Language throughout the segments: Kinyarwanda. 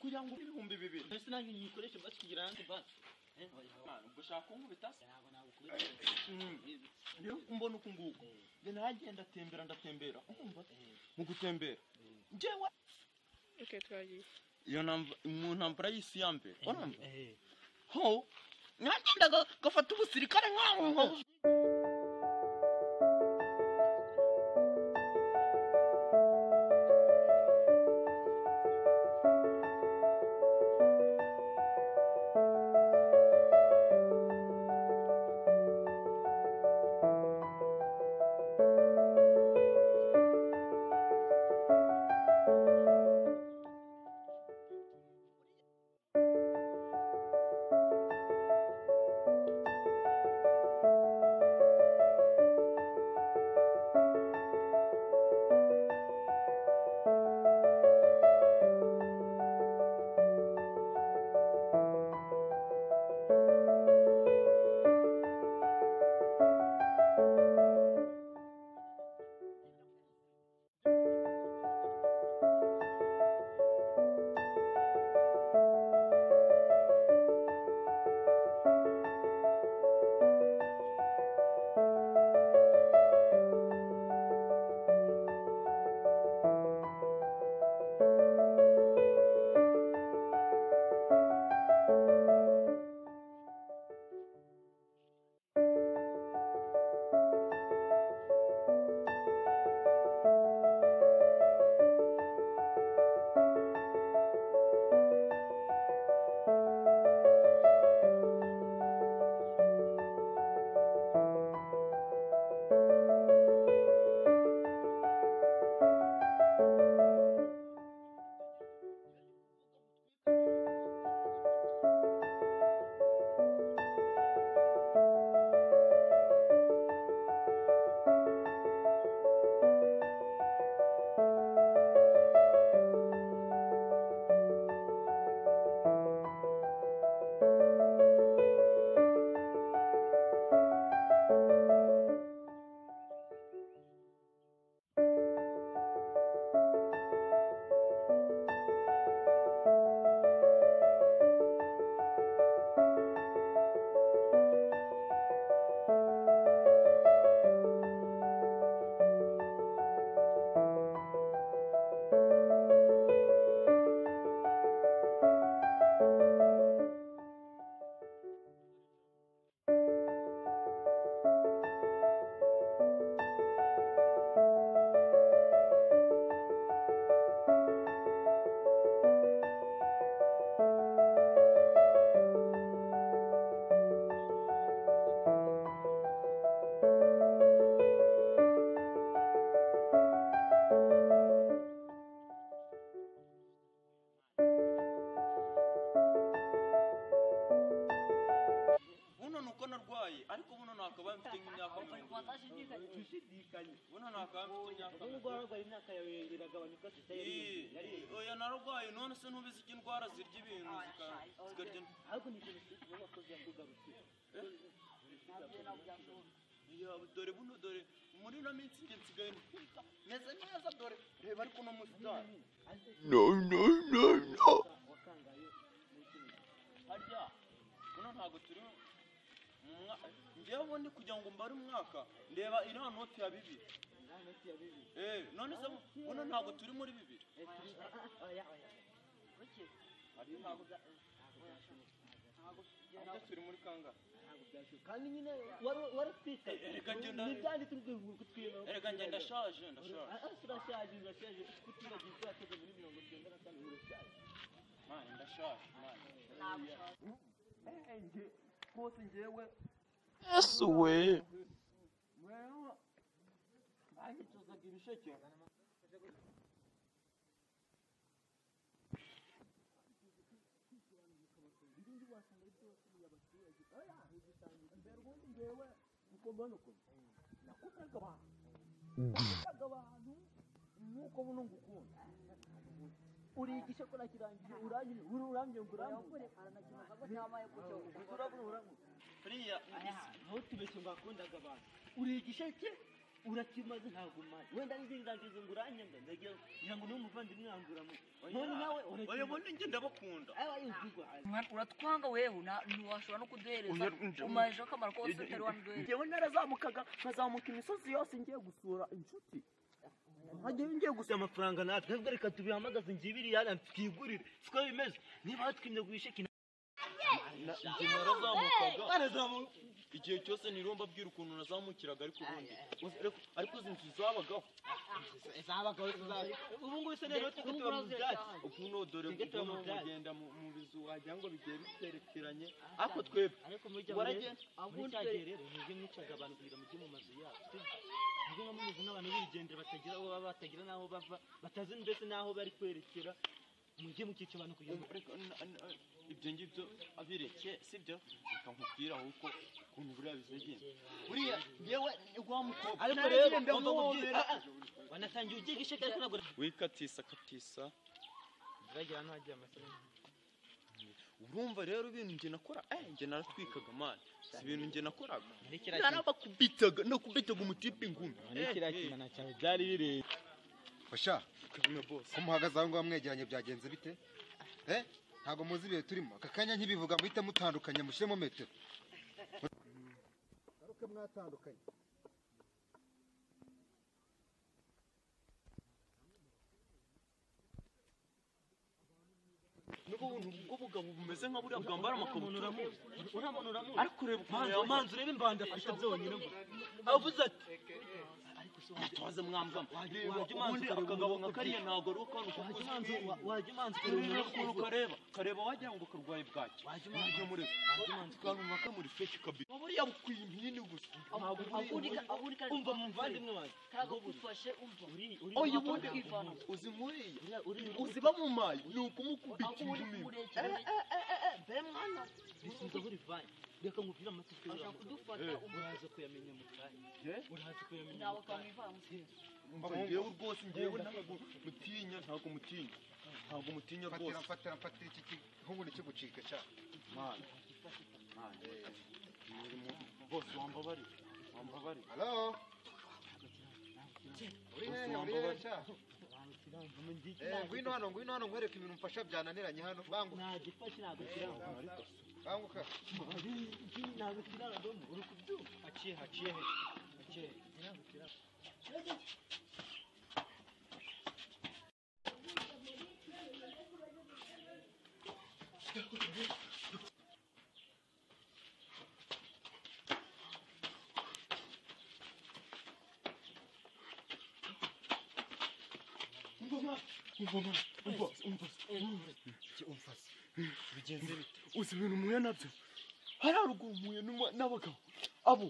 kugira ngo 2,000 ese nanjye nyikoreshe basi kugira ngo basi ubwo shaka kunkubita se ntabwo nagukubita rero umbona uku nguko nge nagenda ndatembera umva mu gutembera njyewe twagiye iyo mu ntambara y'isi ya mbere urumva ho nagenda gafata ubusirikare nkaho narwaye ariko buno nakaba mfite nk'imyaka dushidikanye buno nakaba mfite imyaka ubwo warwaye imyaka yawe iragabanyuka yari oya narwaye none se ntubizi ko indwara zirya ibintu zikarya ariko ni ikintu cyitwa abakozi yakugarutse dore buno dore muri ino minsi njye nsigaye meze neza dore reba ariko no musitari no harya buno ntabwo turi njyewe ubundi kugira ngo mbare umwaka ndeba iriya noti ya 2 none se buno ntabwo turi muri 2 ntabwo turi muri kanga kandi nyine waratwita n'ibyandi turi kutwira erega njye ndashaje urashaje kutibagiza ko yateze muri 95 urashaje mani ndashaje nje kose njyewe Yesu we mweho banyicuzaga ibisheke nuko buno ngukunda uri igishekora kirangije urangije urambye ngurambye buriya ntutubeshye ngo akundaga abantu uri igisheke urakimaze ntabwo maze wenda n'ingangizo ngo uranyanga ndagira ngo n'umuvandimwe yanguramo none nawe oya bonde nge ndabakunda uratwanga wewe ntiwashobora no kuduhereza umaje akamaro kose utari wanuduhereza njyewe narazamukaga nkazamuka imisozi yose ngiye gusura inshuti ngiye gusura amafaranga natwe ntabwo reka tubihamagaze njibiri yana twigurire siko bimeze niba twimye guhishika narazamukaga igihe cyose niromba abwira ukuntu nazamukiraga ariko izi nzu zabagaho ubu ngubu se rero tuba mu byatsi ukuntu dore ukuntu mugenda mu bizu wagira ngo bigiye biterekeranye ariko twebwe waragenda abundi rero nibyo mwicaga abantu kugira mujye mu mazu yabo nibyo nkamumeze n'abantu birigendera batagira aho baba batagira n'aho bava batazi mbese n'aho bari kwerekera mujye mukica abantu kugira ngo ibyo ngibyo abireke sibyo reka nkubwira ahubwo ukuntu buriya bizegenda buriya yewe wa mukobwa ariko rero ndamubwira wanatangiye ugiye gishaka ariko ntabwo wikatisa bagira hano hagiye amafaranga urumva rero ibintu nge nakora nge naratwikaga mani si ibintu nge nakoraga nakubitaga umutipe ingumi kiriya kimana cyawe byari bireye Basha ko muhagaze aho ngaho mwegeranye byagenze bite ntabwo muzi ibihe turimo aka kanya nkibivuga muhite mutandukanye mushyiremo metero garuke mwatandukanye n'ubuntu bw'ubugabo bumeze nka buriya bwambara amakabutura ariko reba amanzi urebe imbanda afite byonyine ngo avuze ati tubaze mwambwa ubundi akagabo nka kariya ntabwo ari ukantu wajya imanzi ukareba ukuntu kareba wagira ngo karwaye bwaki wajya mureba kantu nka kamuri feki kabiri buriya bukwiye impini gusa umva mu muvandimwe wanjye kagufashe umva oya ubundi uzi nkuriya uziba mu mayi ni ukumukubita ingumi mbe mwana bisubiza buri vanye reka nkubwire amatike ashaka kudufata uraza kuyamenya mu kanya uraza kuyamenya nawe akamwivanga ngewe rwose ngewe ntabwo mutinya rwose fatira iki nk'ubundi kigucika cyane bose wambabarira halo uri hehe cya ngwino hano nkwereke ibintu mfasha byananiranye hano banguka ntagifashe ntabwo kiranga banguka ntabwo kiranga uri kubyumva haciye ntabwo kiranga bigenze bite uzi ibintu muye nabyo hari haruguru muye n'abagabo abo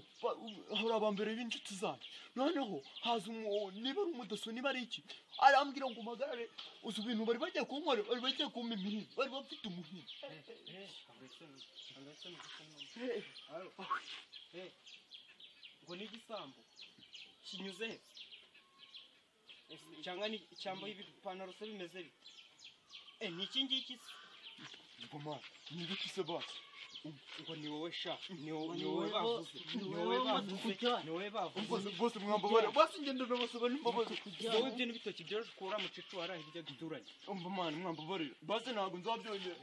hari abambere b'inshuti zanjye noneho haza niba ari umudaso niba ari iki arambwira ngo mpagarare uzi ibintu bari bagiye kunkorera bari bagiye kumpa imihini bari bafite umuhini ngo ni igisambo kinyuze cyambaye ibipantaro se bimeze bite ni iki ngiki se ngoma ni ibiki se basi ngo ni wowe sha ni wowe bavuze bose mwambabara basi ngenda nabasaba n'imbabazi wowe ibyo n'ibitoki byoroshye ukura mu cicu waraye hirya gituranye umva mwana mwambabarira basi ntabwo nzabyongera